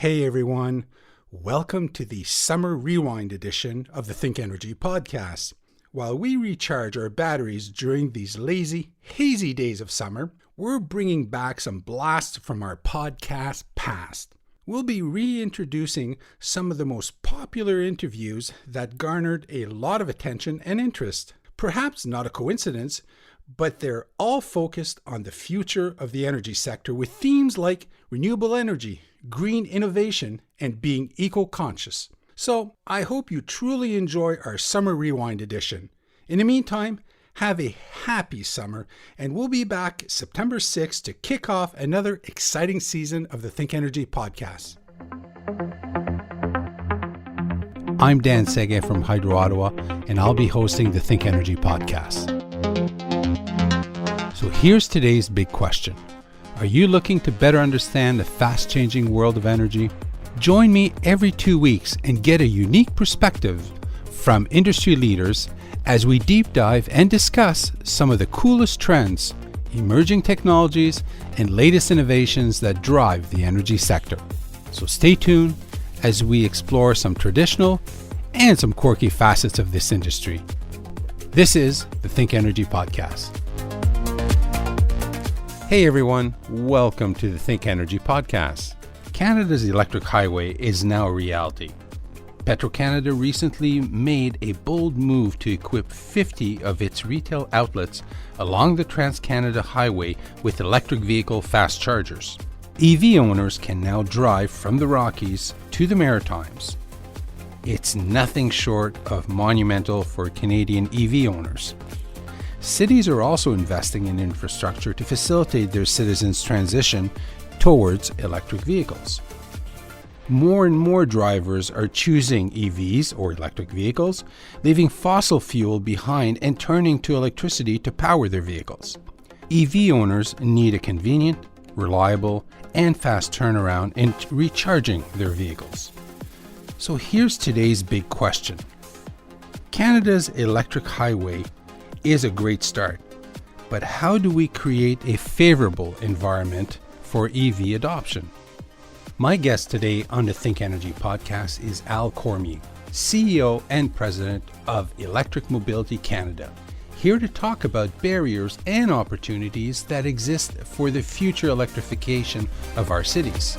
Hey everyone, welcome to the Summer Rewind edition of the ThinkEnergy podcast. While we recharge our batteries during these lazy, hazy days of summer, we're bringing back some blasts from our podcast past. We'll be reintroducing some of the most popular interviews that garnered a lot of attention and interest. Perhaps not a coincidence, but they're all focused on the future of the energy sector with themes like renewable energy, green innovation, and being eco-conscious. So I hope you truly enjoy our Summer Rewind edition. In the meantime, have a happy summer, and we'll be back September 6th to kick off another exciting season of the ThinkEnergy podcast. I'm Dan Sege from Hydro Ottawa, and I'll be hosting the ThinkEnergy podcast. So here's today's big question. Are you looking to better understand the fast-changing world of energy? Join me every 2 weeks and get a unique perspective from industry leaders as we deep dive and discuss some of the coolest trends, emerging technologies, and latest innovations that drive the energy sector. So stay tuned as we explore some traditional and some quirky facets of this industry. This is the ThinkEnergy podcast. Hey everyone, welcome to the ThinkEnergy podcast. Canada's electric highway is now a reality. Petro-Canada recently made a bold move to equip 50 of its retail outlets along the Trans-Canada Highway with electric vehicle fast chargers. EV owners can now drive from the Rockies to the Maritimes. It's nothing short of monumental for Canadian EV owners. Cities are also investing in infrastructure to facilitate their citizens' transition towards electric vehicles. More and more drivers are choosing EVs or electric vehicles, leaving fossil fuel behind and turning to electricity to power their vehicles. EV owners need a convenient, reliable, and fast turnaround in recharging their vehicles. So here's today's big question. Canada's electric highway is a great start, but how do we create a favorable environment for EV adoption? My guest today on the ThinkEnergy podcast is Al Cormier, CEO and President of Electric Mobility Canada, here to talk about barriers and opportunities that exist for the future electrification of our cities.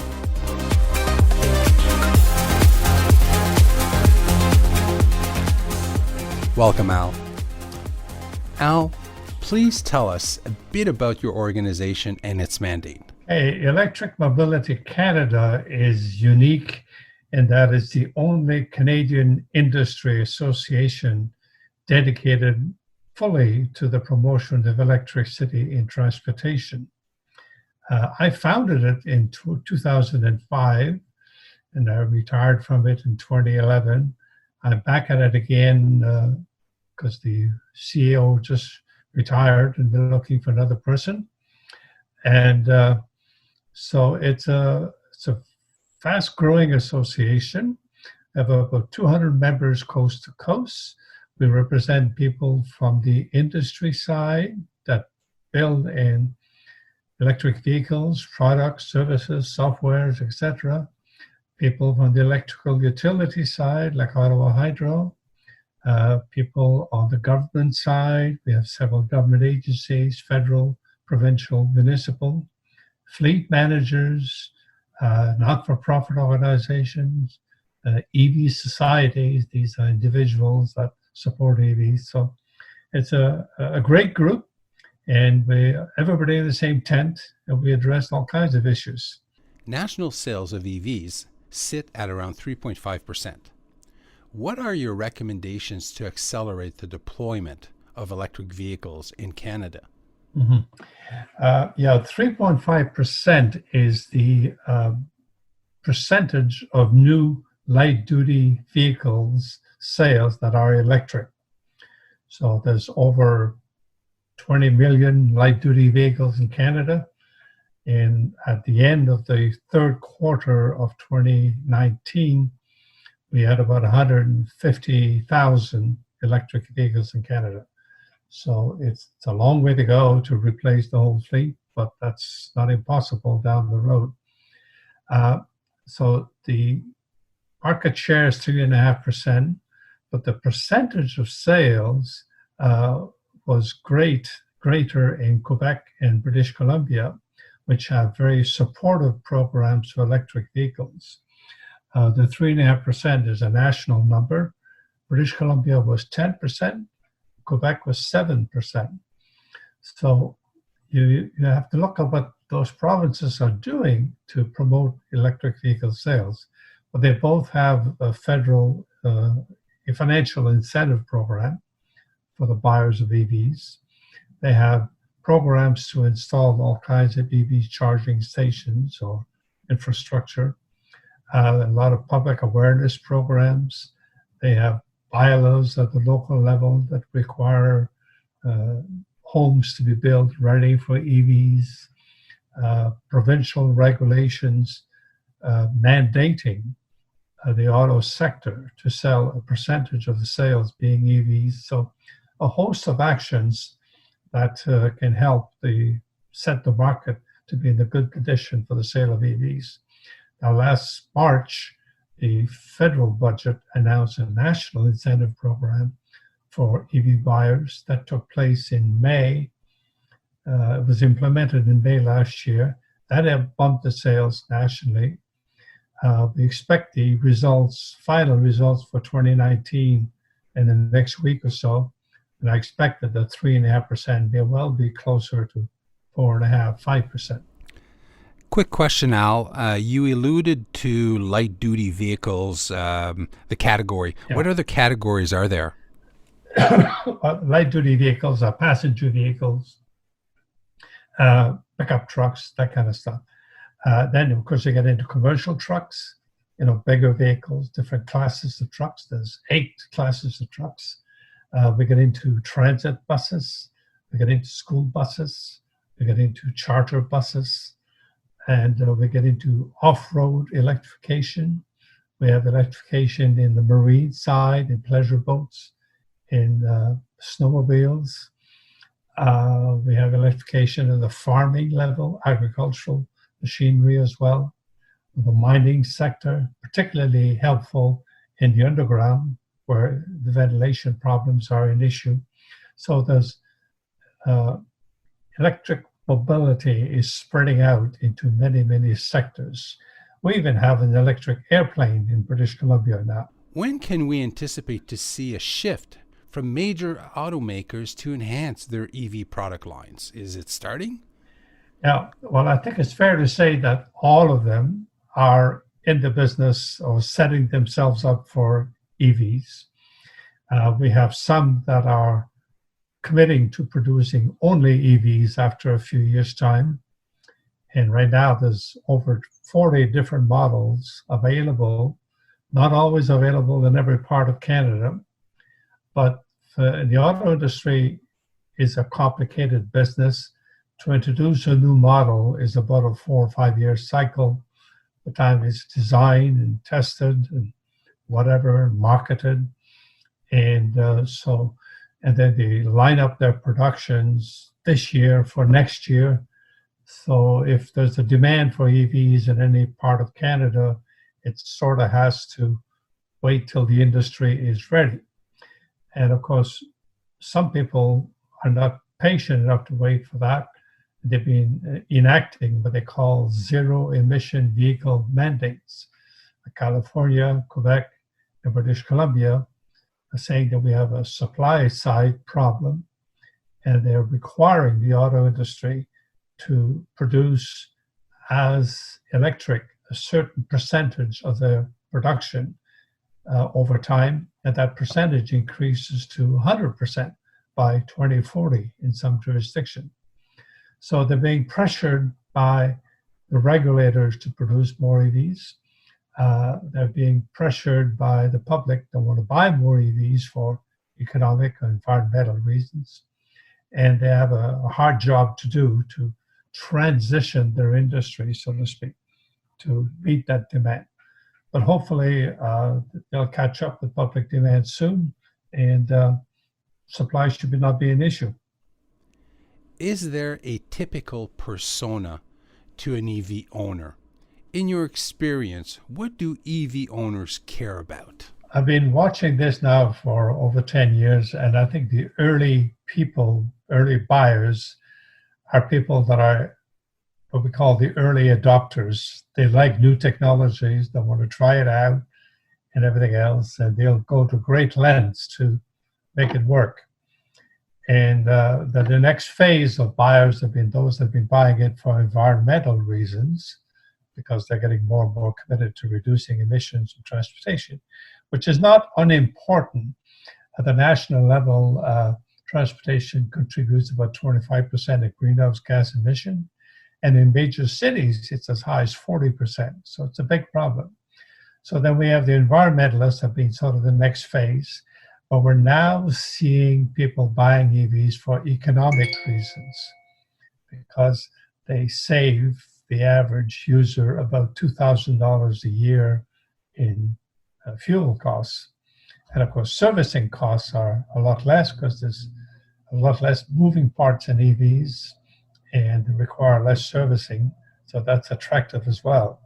Welcome, Al. Al, please tell us a bit about your organization and its mandate. Hey, Electric Mobility Canada is unique in that it's the only Canadian industry association dedicated fully to the promotion of electricity in transportation. I founded it in 2005 and I retired from it in 2011. I'm back at it again because the CEO just retired and they're looking for another person. And so it's a fast-growing association. We have about 200 members coast to coast. We represent people from the industry side that build in electric vehicles, products, services, softwares, etc. People from the electrical utility side, like Ottawa Hydro. People on the government side. We have several government agencies, federal, provincial, municipal, fleet managers, not-for-profit organizations, EV societies. These are individuals that support EVs. So it's a great group, and everybody in the same tent, and we address all kinds of issues. National sales of EVs sit at around 3.5%. What are your recommendations to accelerate the deployment of electric vehicles in Canada? 3.5% is the percentage of new light-duty vehicles sales that are electric. So there's over 20 million light-duty vehicles in Canada. And at the end of the third quarter of 2019, we had about 150,000 electric vehicles in Canada. So it's a long way to go to replace the whole fleet, but that's not impossible down the road. So the market share is 3.5%, but the percentage of sales was greater in Quebec and British Columbia, which have very supportive programs for electric vehicles. The 3.5% is a national number. British Columbia was 10%, Quebec was 7%. So you have to look at what those provinces are doing to promote electric vehicle sales. But they both have a federal a financial incentive program for the buyers of EVs. They have programs to install all kinds of EV charging stations or infrastructure. A lot of public awareness programs. They have bylaws at the local level that require homes to be built ready for EVs, provincial regulations mandating the auto sector to sell a percentage of the sales being EVs. So a host of actions that can help set the market to be in a good condition for the sale of EVs. Now, last March, the federal budget announced a national incentive program for EV buyers that took place in May. It was implemented in May last year. That have bumped the sales nationally. We expect the final results for 2019 in the next week or so. And I expect that the 3.5% may well be closer to 4.5%, 5%. Quick question, Al. You alluded to light-duty vehicles, the category. Yeah. What other categories are there? Light-duty vehicles are passenger vehicles, pickup trucks, that kind of stuff. Then, of course, you get into commercial trucks, bigger vehicles, different classes of trucks. There's 8 classes of trucks. We get into transit buses. We get into school buses. We get into charter buses. And we get into off-road electrification. We have electrification in the marine side, in pleasure boats, in snowmobiles. We have electrification in the farming level, agricultural machinery as well. The mining sector, particularly helpful in the underground, where the ventilation problems are an issue. So there's electric mobility is spreading out into many, many sectors. We even have an electric airplane in British Columbia now. When can we anticipate to see a shift from major automakers to enhance their EV product lines? Is it starting? Yeah, well, I think it's fair to say that all of them are in the business of setting themselves up for EVs. We have some that are committing to producing only EVs after a few years' time. And right now there's over 40 different models available, not always available in every part of Canada. But the auto industry is a complicated business. To introduce a new model is about a 4 or 5 year cycle. The time it's designed and tested and whatever, marketed. And then they line up their productions this year for next year. So if there's a demand for EVs in any part of Canada, it sort of has to wait till the industry is ready. And of course, some people are not patient enough to wait for that. They've been enacting what they call zero-emission vehicle mandates. California, Quebec, and British Columbia are saying that we have a supply side problem, and they're requiring the auto industry to produce as electric a certain percentage of their production over time, and that percentage increases to 100% by 2040 in some jurisdiction. So they're being pressured by the regulators to produce more EVs. They're being pressured by the public that want to buy more EVs for economic and environmental reasons. And they have a hard job to do to transition their industry, so to speak, to meet that demand. But hopefully they'll catch up with public demand soon, and supply should not be an issue. Is there a typical persona to an EV owner? In your experience, what do EV owners care about? I've been watching this now for over 10 years, and I think the early people, early buyers, are people that are what we call the early adopters. They like new technologies, they want to try it out and everything else, and they'll go to great lengths to make it work. And the next phase of buyers have been those that have been buying it for environmental reasons, because they're getting more and more committed to reducing emissions in transportation, which is not unimportant. At the national level, transportation contributes about 25% of greenhouse gas emission. And in major cities, it's as high as 40%. So it's a big problem. So then we have the environmentalists have been sort of the next phase. But we're now seeing people buying EVs for economic reasons, because they save the average user about $2,000 a year in fuel costs. And of course, servicing costs are a lot less because there's a lot less moving parts in EVs and they require less servicing. So that's attractive as well.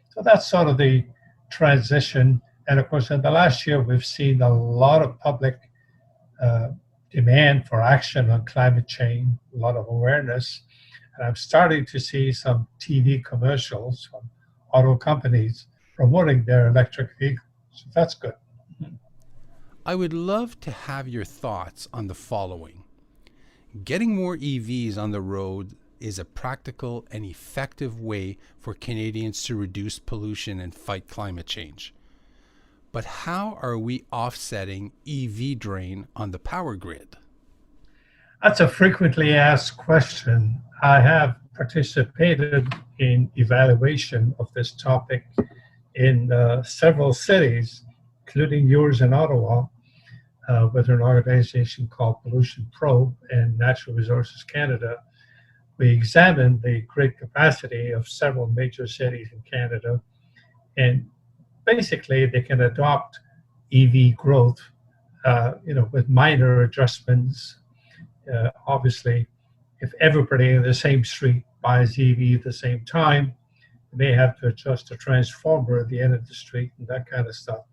So that's sort of the transition. And of course, in the last year, we've seen a lot of public demand for action on climate change, a lot of awareness. And I'm starting to see some TV commercials from auto companies promoting their electric vehicles. So that's good. I would love to have your thoughts on the following. Getting more EVs on the road is a practical and effective way for Canadians to reduce pollution and fight climate change. But how are we offsetting EV drain on the power grid? That's a frequently asked question. I have participated in evaluation of this topic in several cities, including yours in Ottawa, with an organization called Pollution Probe and Natural Resources Canada. We examined the grid capacity of several major cities in Canada, and basically they can adopt EV growth, with minor adjustments. Obviously, if everybody in the same street buys EV at the same time, they may have to adjust a transformer at the end of the street and that kind of stuff.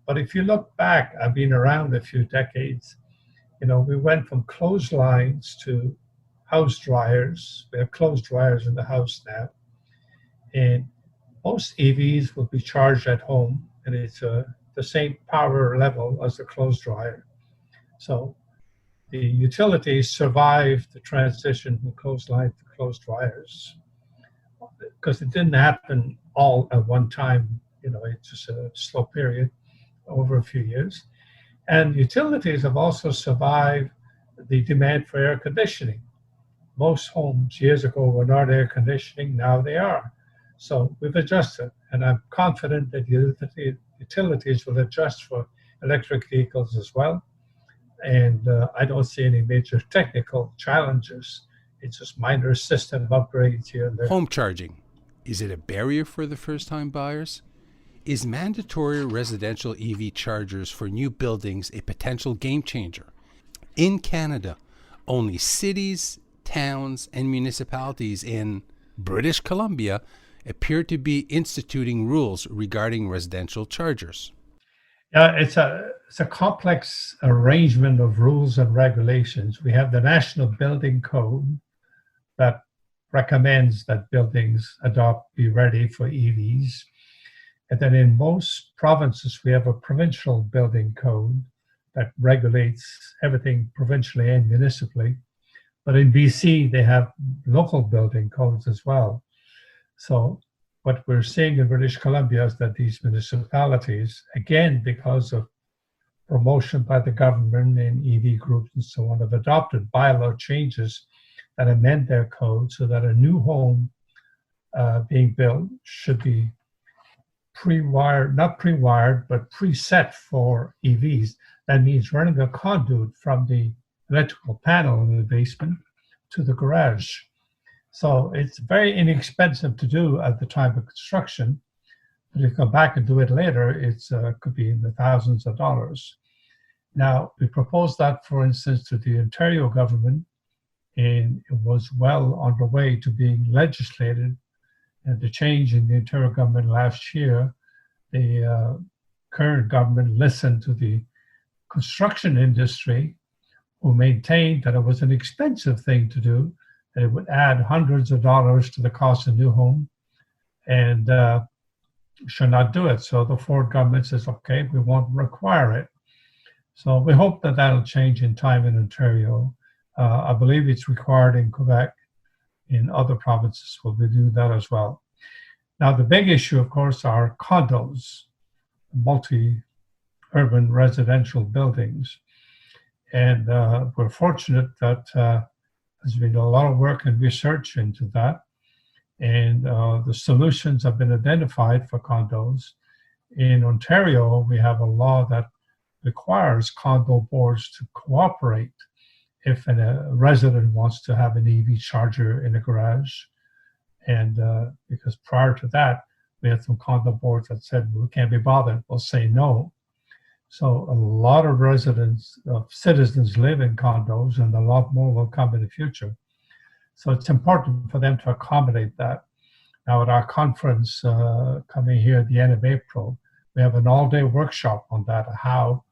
But if you look back, I've been around a few decades, we went from clotheslines to house dryers. We have clothes dryers in the house now. And most EVs will be charged at home, and it's the same power level as the clothes dryer. So the utilities survived the transition from clothesline to clothes dryers because it didn't happen all at one time. It's just a slow period over a few years. And utilities have also survived the demand for air conditioning. Most homes years ago were not air conditioning, now they are. So we've adjusted, and I'm confident that utilities will adjust for electric vehicles as well. And I don't see any major technical challenges. It's just minor system upgrades here and there. Home charging. Is it a barrier for the first-time buyers? Is mandatory residential EV chargers for new buildings a potential game changer? In Canada, only cities, towns, and municipalities in British Columbia appear to be instituting rules regarding residential chargers. Yeah, it's a complex arrangement of rules and regulations. We have the National Building Code that recommends that buildings be ready for EVs. And then in most provinces, we have a provincial building code that regulates everything provincially and municipally. But in BC, they have local building codes as well. So what we're seeing in British Columbia is that these municipalities, again, because of promotion by the government and EV groups and so on, have adopted bylaw changes that amend their code so that a new home being built should be not pre-wired, but preset for EVs. That means running a conduit from the electrical panel in the basement to the garage. So it's very inexpensive to do at the time of construction. But if you come back and do it later, it could be in the thousands of dollars. Now, we proposed that, for instance, to the Ontario government, and it was well on the way to being legislated And the change in the Ontario government last year, the current government listened to the construction industry, who maintained that it was an expensive thing to do, that it would add hundreds of dollars to the cost of a new home, and should not do it. So the Ford government says, okay, we won't require it. So we hope that that'll change in time in Ontario. I believe it's required in Quebec. In other provinces will be doing that as well. Now, the big issue, of course, are condos, multi-urban residential buildings. And we're fortunate that there's been a lot of work and research into that. And the solutions have been identified for condos. In Ontario, we have a law that requires condo boards to cooperate if a resident wants to have an EV charger in a garage. And because prior to that, we had some condo boards that said, we can't be bothered, we'll say no. So a lot of citizens live in condos, and a lot more will come in the future. So it's important for them to accommodate that. Now at our conference coming here at the end of April, we have an all-day workshop on that, how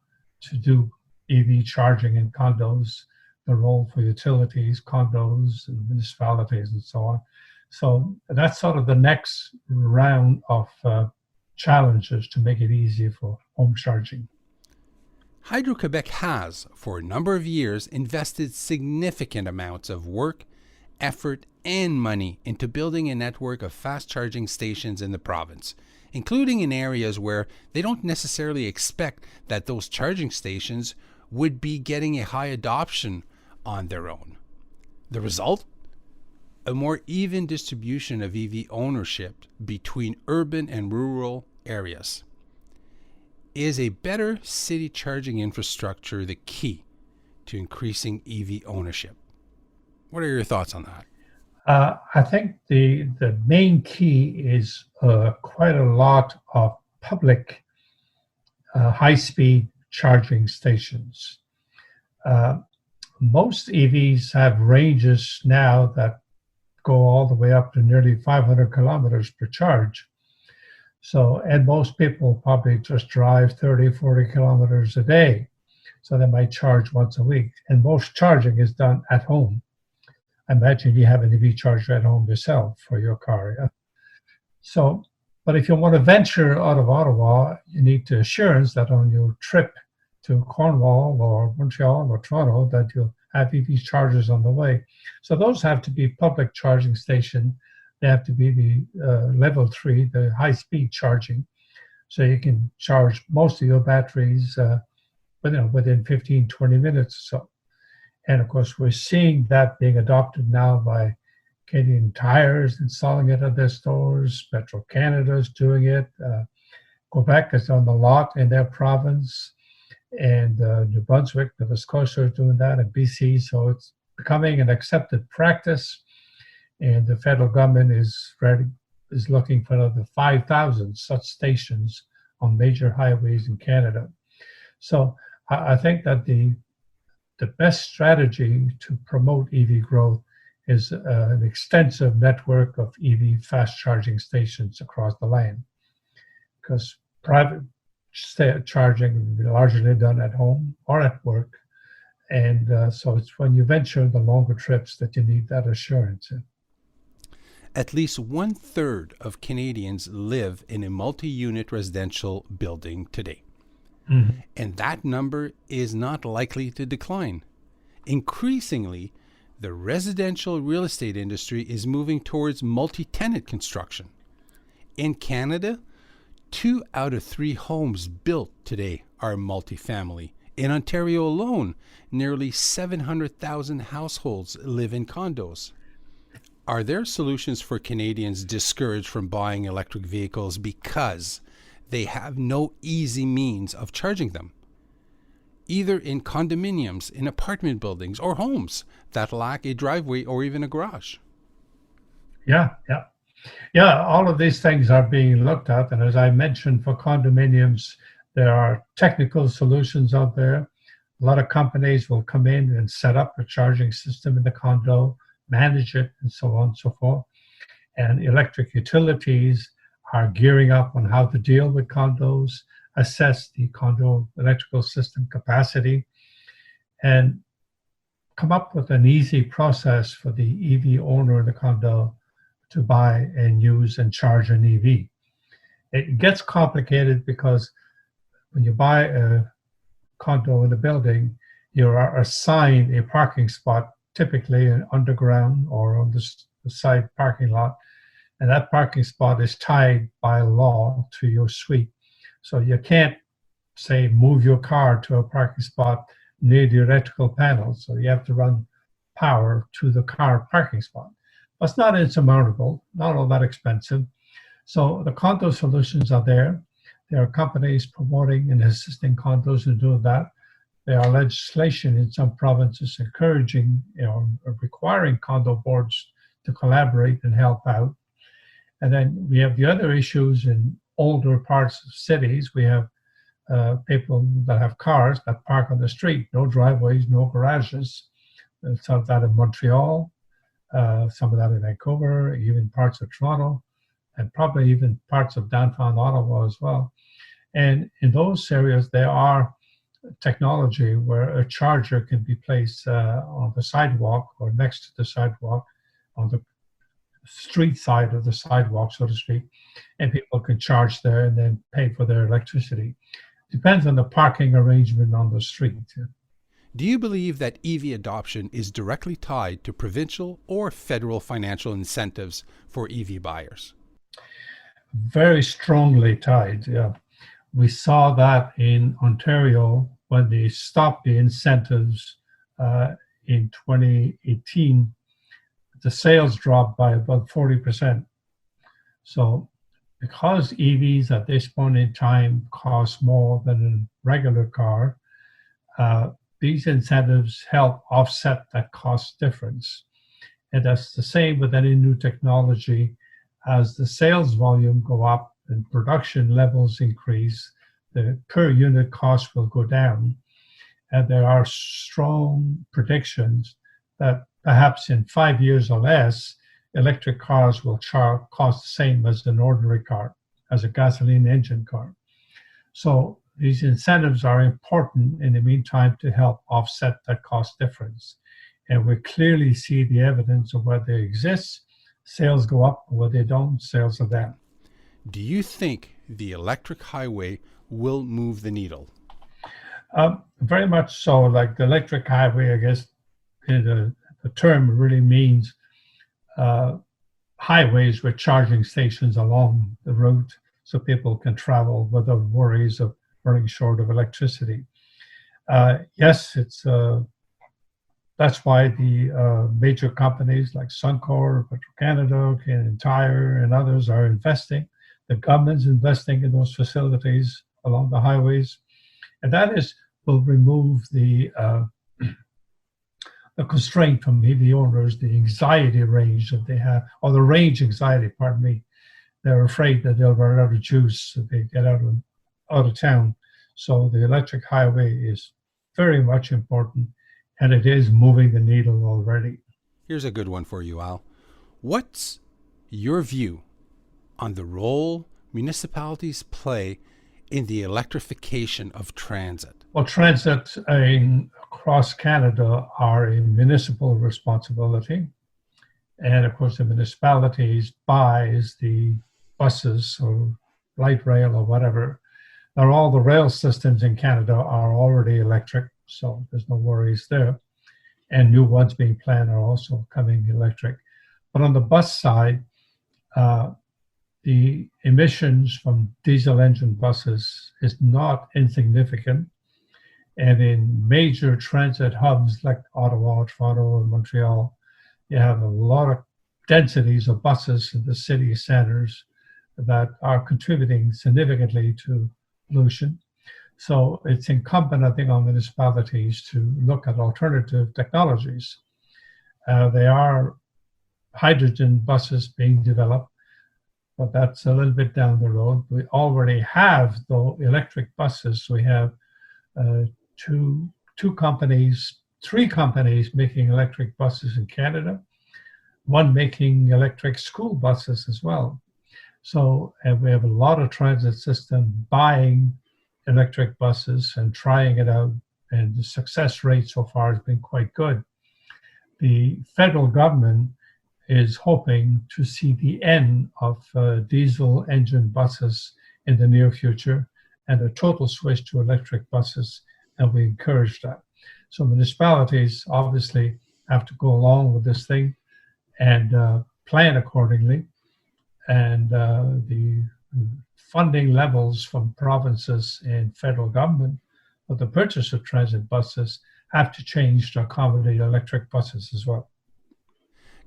to do EV charging in condos, the role for utilities, condos, and municipalities, and so on. So that's sort of the next round of challenges to make it easy for home charging. Hydro-Quebec has, for a number of years, invested significant amounts of work, effort, and money into building a network of fast-charging stations in the province, including in areas where they don't necessarily expect that those charging stations would be getting a high adoption on their own. The result? A more even distribution of EV ownership between urban and rural areas. Is a better city charging infrastructure the key to increasing EV ownership? What are your thoughts on that? I think the main key is quite a lot of public high-speed charging stations. Most EVs have ranges now that go all the way up to nearly 500 kilometers per charge. So, and most people probably just drive 30, 40 kilometers a day. So they might charge once a week. And most charging is done at home. I imagine you have an EV charger at home yourself for your car. Yeah? So, but if you want to venture out of Ottawa, you need the assurance that on your trip to Cornwall or Montreal or Toronto that you'll have EV chargers on the way. So those have to be public charging stations. They have to be the level 3, the high-speed charging. So you can charge most of your batteries within 15, 20 minutes or so. And of course, we're seeing that being adopted now by Canadian Tires installing it at their stores. Petro-Canada is doing it. Quebec has done a lot in their province. And New Brunswick, Nova Scotia is doing that, and BC. So it's becoming an accepted practice. And the federal government is looking for another 5,000 such stations on major highways in Canada. So I think that the best strategy to promote EV growth is an extensive network of EV fast charging stations across the land, because private charging will be largely done at home or at work. And so it's when you venture the longer trips that you need that assurance. At least 1/3 of Canadians live in a multi-unit residential building today. Mm-hmm. And that number is not likely to decline. Increasingly, the residential real estate industry is moving towards multi-tenant construction. In Canada, 2 out of 3 homes built today are multifamily. In Ontario alone, nearly 700,000 households live in condos. Are there solutions for Canadians discouraged from buying electric vehicles because they have no easy means of charging them, either in condominiums, in apartment buildings, or homes that lack a driveway or even a garage? Yeah. All of these things are being looked at. And as I mentioned, for condominiums, there are technical solutions out there. A lot of companies will come in and set up a charging system in the condo, manage it, and so on and so forth. And electric utilities are gearing up on how to deal with condos, assess the condo electrical system capacity, and come up with an easy process for the EV owner in the condo to buy and use and charge an EV. It gets complicated because when you buy a condo in a building, you are assigned a parking spot, typically underground or on the side parking lot, and that parking spot is tied by law to your suite. So you can't, say, move your car to a parking spot near the electrical panel. So you have to run power to the car parking spot. But it's not insurmountable, not all that expensive. So the condo solutions are there. There are companies promoting and assisting condos in doing that. There are legislation in some provinces encouraging, requiring condo boards to collaborate and help out. And then we have the other issues in older parts of cities. We have people that have cars that park on the street, no driveways, no garages. Some of that in Montreal, some of that in Vancouver, even parts of Toronto, and probably even parts of downtown Ottawa as well. And in those areas, there are technology where a charger can be placed on the sidewalk or next to the sidewalk, on the street side of the sidewalk, so to speak, and people can charge there and then pay for their electricity. Depends on the parking arrangement on the street. Do you believe that EV adoption is directly tied to provincial or federal financial incentives for EV buyers? Very strongly tied, yeah. We saw that in Ontario when they stopped the incentives in 2018. The sales dropped by about 40%. So because EVs at this point in time cost more than a regular car, these incentives help offset that cost difference. And that's the same with any new technology. As the sales volume go up and production levels increase, the per unit cost will go down. And there are strong predictions that perhaps in 5 years or less, electric cars will cost the same as an ordinary car, as a gasoline engine car. So these incentives are important in the meantime to help offset that cost difference. And we clearly see the evidence of where they exist. Sales go up, where they don't, sales are down. Do you think the electric highway will move the needle? Very much so. Like the electric highway, I guess the term really means highways with charging stations along the route so people can travel without worries of running short of electricity. Yes, it's that's why the major companies like Suncor, Petro-Canada, Canadian Tire, and others are investing. The government's investing in those facilities along the highways, and that will remove the constraint from EV owners, the anxiety range that they have, or the range anxiety, pardon me. They're afraid that they'll run out of juice if they get out of town. So the electric highway is very much important, and it is moving the needle already. Here's a good one for you, Al. What's your view on the role municipalities play in the electrification of transit? Well, transit across Canada are a municipal responsibility. And of course, the municipalities buys the buses or light rail or whatever. Now, all the rail systems in Canada are already electric, so there's no worries there. And new ones being planned are also coming electric. But on the bus side, the emissions from diesel engine buses is not insignificant. And in major transit hubs like Ottawa, Toronto, and Montreal, you have a lot of densities of buses in the city centers that are contributing significantly to pollution. So it's incumbent, I think, on municipalities to look at alternative technologies. There are hydrogen buses being developed, but that's a little bit down the road. We already have, though, electric buses. We have three companies making electric buses in Canada. one making electric school buses as well. So we have a lot of transit system buying electric buses and trying it out, and the success rate so far has been quite good. The federal government is hoping to see the end of diesel engine buses in the near future and a total switch to electric buses, and we encourage that. So municipalities obviously have to go along with this thing and plan accordingly, and the funding levels from provinces and federal government for the purchase of transit buses have to change to accommodate electric buses as well.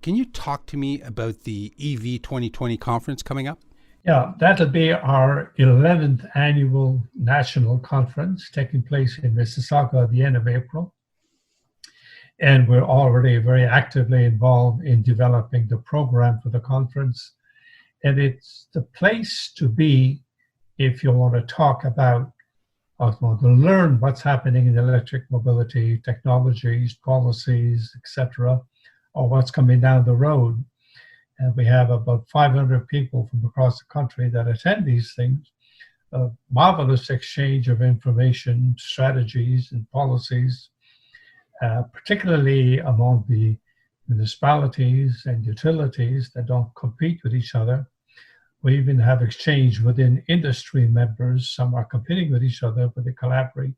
Can you talk to me about the EV 2020 conference coming up? Yeah, that'll be our 11th annual national conference taking place in Mississauga at the end of April. And we're already very actively involved in developing the program for the conference. And it's the place to be if you want to talk about, to learn what's happening in electric mobility, technologies, policies, etc., or what's coming down the road. And we have about 500 people from across the country that attend these things. A marvelous exchange of information, strategies, and policies, particularly among the municipalities and utilities that don't compete with each other. We even have exchange within industry members. Some are competing with each other, but they collaborate.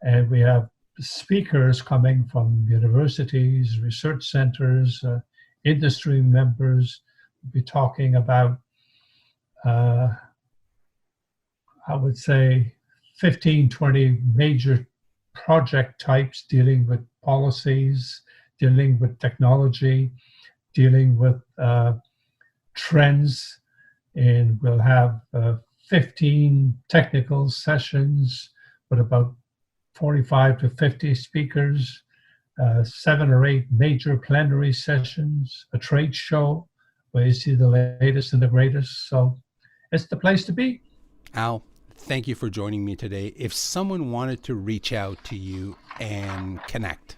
And we have speakers coming from universities, research centers, industry members. We'll be talking about, I would say, 15, 20 major project types dealing with policies, dealing with technology, dealing with trends. And we'll have 15 technical sessions with about 45 to 50 speakers, 7 or 8 major plenary sessions, a trade show where you see the latest and the greatest. So it's the place to be. Al, thank you for joining me today. If someone wanted to reach out to you and connect,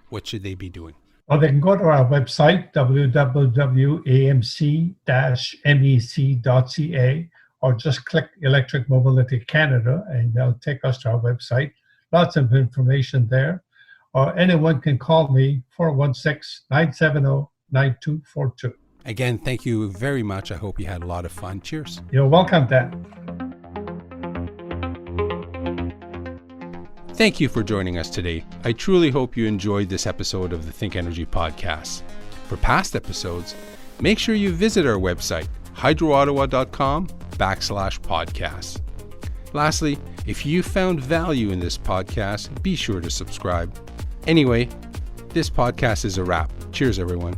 what should they be doing? Well, they can go to our website, www.amc-mec.ca, or just click Electric Mobility Canada, and they'll take us to our website. Lots of information there. Or anyone can call me, 416-970-9242. Again, thank you very much. I hope you had a lot of fun. Cheers. You're welcome, Dan. Thank you for joining us today. I truly hope you enjoyed this episode of the ThinkEnergy podcast. For past episodes, make sure you visit our website, hydroottawa.com/podcast. Lastly, if you found value in this podcast, be sure to subscribe. Anyway, this podcast is a wrap. Cheers, everyone.